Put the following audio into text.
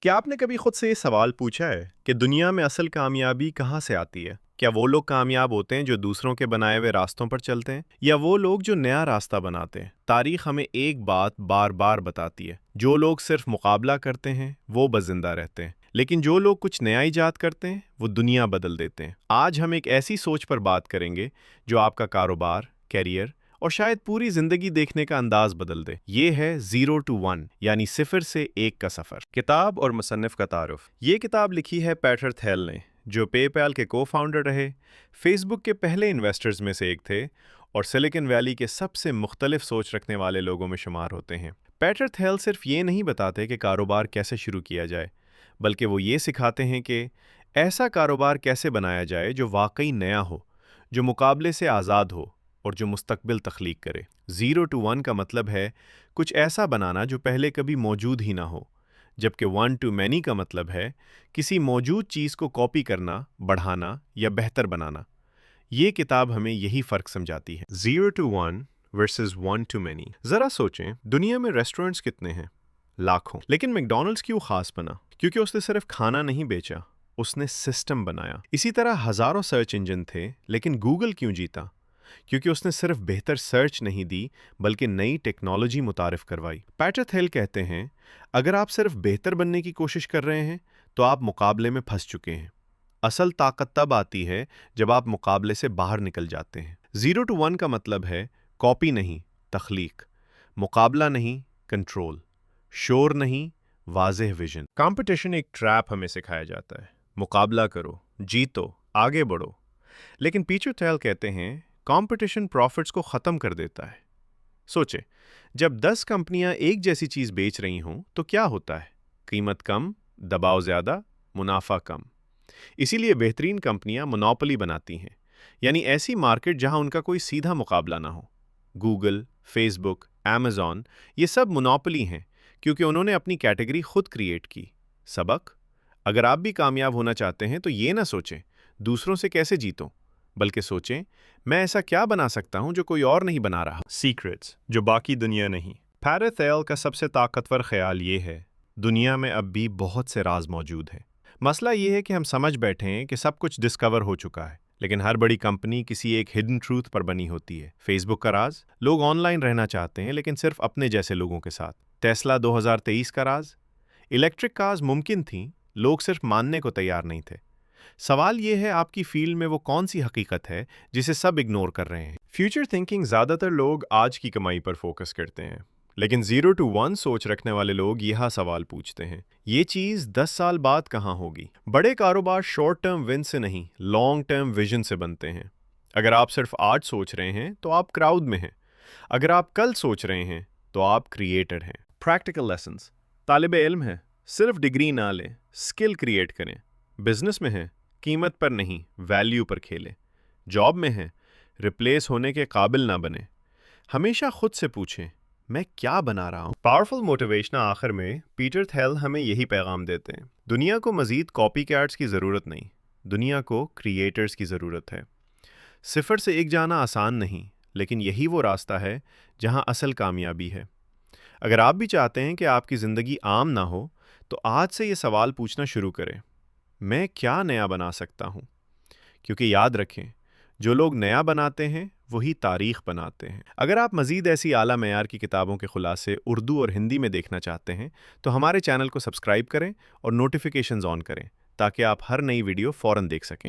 क्या आपने कभी खुद से ये सवाल पूछा है कि दुनिया में असल कामयाबी कहाँ से आती है? क्या वो लोग कामयाब होते हैं जो दूसरों के बनाए हुए रास्तों पर चलते हैं, या वो लोग जो नया रास्ता बनाते हैं? तारीख हमें एक बात बार बार बताती है, जो लोग सिर्फ मुकाबला करते हैं वो बस जिंदा रहते हैं, लेकिन जो लोग कुछ नया इजाद करते हैं वो दुनिया बदल देते हैं। आज हम एक ऐसी सोच पर बात करेंगे जो आपका कारोबार, कैरियर और शायद पूरी जिंदगी देखने का अंदाज बदल दे। ये है 0 to 1 यानी सिफर से एक का सफर। किताब और मुसन्निफ का तारुफ। ये किताब लिखी है पीटर थेल ने, जो पेपैल के को फाउंडर रहे, फेसबुक के पहले इन्वेस्टर्स में से एक थे और सिलिकॉन वैली के सबसे मुख्तलिफ सोच रखने वाले लोगों में शुमार होते हैं। पीटर थेल सिर्फ ये नहीं बताते कि कारोबार कैसे शुरू किया जाए, बल्कि वो ये सिखाते हैं कि ऐसा कारोबार कैसे बनाया जाए जो वाकई नया हो, जो मुकाबले से आज़ाद हो और जो मुस्तकबिल तख्लीक करे। 0 to 1 का मतलब है कुछ ऐसा बनाना जो पहले कभी मौजूद ही ना हो, जबकि 1 to many का मतलब है किसी मौजूद चीज़ को कॉपी करना, बढ़ाना या बेहतर बनाना। ये किताब हमें यही फ़र्क समझाती है। 0 to 1 वर्सेस 1 to many। ज़रा सोचें, दुनिया में रेस्टोरेंट्स कितने हैं? लाखों। लेकिन मैकडॉनल्ड्स क्यों ख़ास बना? क्योंकि उसने सिर्फ खाना नहीं बेचा, उसने सिस्टम बनाया। इसी तरह हज़ारों सर्च इंजन थे, लेकिन गूगल क्यों जीता? क्योंकि उसने सिर्फ बेहतर सर्च नहीं दी, बल्कि नई टेक्नोलॉजी मुतारिफ करवाई। पीटर थेल कहते हैं, अगर आप सिर्फ बेहतर बनने की कोशिश कर रहे हैं तो आप मुकाबले में फंस चुके हैं। असल ताकत तब आती है जब आप मुकाबले से बाहर निकल जाते हैं। 0 to 1 का मतलब है कॉपी नहीं, तख्लीक, मुकाबला नहीं, कंट्रोल, शोर नहीं, वाज़ेह विजन। कंपटीशन एक ट्रैप हमें सिखाया जाता है, मुकाबला करो, जीतो, आगे बढ़ो। लेकिन पीटर थेल कहते हैं कंपटीशन प्रॉफिट्स को ख़त्म कर देता है। सोचे, जब 10 कंपनियां एक जैसी चीज़ बेच रही हों तो क्या होता है? कीमत कम, दबाव ज़्यादा, मुनाफा कम। इसीलिए बेहतरीन कंपनियां मोनोपोली बनाती हैं, यानी ऐसी मार्केट जहां उनका कोई सीधा मुकाबला ना हो। गूगल, फेसबुक, अमेज़ॉन, ये सब मोनोपोली हैं क्योंकि उन्होंने अपनी कैटेगरी खुद क्रिएट की। सबक, अगर आप भी कामयाब होना चाहते हैं तो ये ना सोचें दूसरों से कैसे जीतूं, बल्कि सोचें मैं ऐसा क्या बना सकता हूं जो कोई और नहीं बना रहा। सीक्रेट्स जो बाकी दुनिया नहीं। पीटर थेल का सबसे ताकतवर ख्याल ये है, दुनिया में अब भी बहुत से राज मौजूद हैं। मसला ये है कि हम समझ बैठे हैं कि सब कुछ डिस्कवर हो चुका है, लेकिन हर बड़ी कंपनी किसी एक हिडन ट्रूथ पर बनी होती है। फेसबुक का राज, लोग ऑनलाइन रहना चाहते हैं लेकिन सिर्फ अपने जैसे लोगों के साथ। टेस्ला 2023 का राज, इलेक्ट्रिक कार्स मुमकिन थी, लोग सिर्फ मानने को तैयार नहीं थे। सवाल यह है, आपकी फील्ड में वो कौन सी हकीकत है जिसे सब इग्नोर कर रहे हैं? फ्यूचर थिंकिंग ज़्यादातर लोग आज की कमाई पर फोकस करते हैं, लेकिन 0 to 1 सोच रखने वाले लोग यह सवाल पूछते हैं, ये चीज़ 10 साल बाद कहाँ होगी? बड़े कारोबार शॉर्ट टर्म विन से नहीं, लॉन्ग टर्म विजन से बनते हैं। अगर आप सिर्फ आज सोच रहे हैं तो आप क्राउड में हैं, अगर आप कल सोच रहे हैं तो आप क्रिएटर हैं। Practical lessons. तालिब इल्म है, सिर्फ डिग्री ना लें, स्किल क्रिएट करें। बिजनेस में है, कीमत पर नहीं, वैल्यू पर खेलें। जॉब में है, रिप्लेस होने के काबिल ना बने। हमेशा खुद से पूछें, मैं क्या बना रहा हूँ? पावरफुल मोटिवेशन आखिर में पीटर थेल हमें यही पैगाम देते हैं, दुनिया को मज़ीद कॉपी कैट्स की ज़रूरत नहीं, दुनिया को क्रिएटर्स की ज़रूरत है। सिफर से एक जाना आसान नहीं, लेकिन यही वो रास्ता है जहाँ असल कामयाबी है। अगर आप भी चाहते हैं कि आपकी ज़िंदगी आम ना हो, तो आज से ये सवाल पूछना शुरू करें, मैं क्या नया बना सकता हूँ? क्योंकि याद रखें, जो लोग नया बनाते हैं वही तारीख बनाते हैं। अगर आप मज़ीद ऐसी आला मेयार की किताबों के खुलासे उर्दू और हिंदी में देखना चाहते हैं तो हमारे चैनल को सब्सक्राइब करें और नोटिफिकेशंस ऑन करें ताकि आप हर नई वीडियो फ़ौरन देख सकें।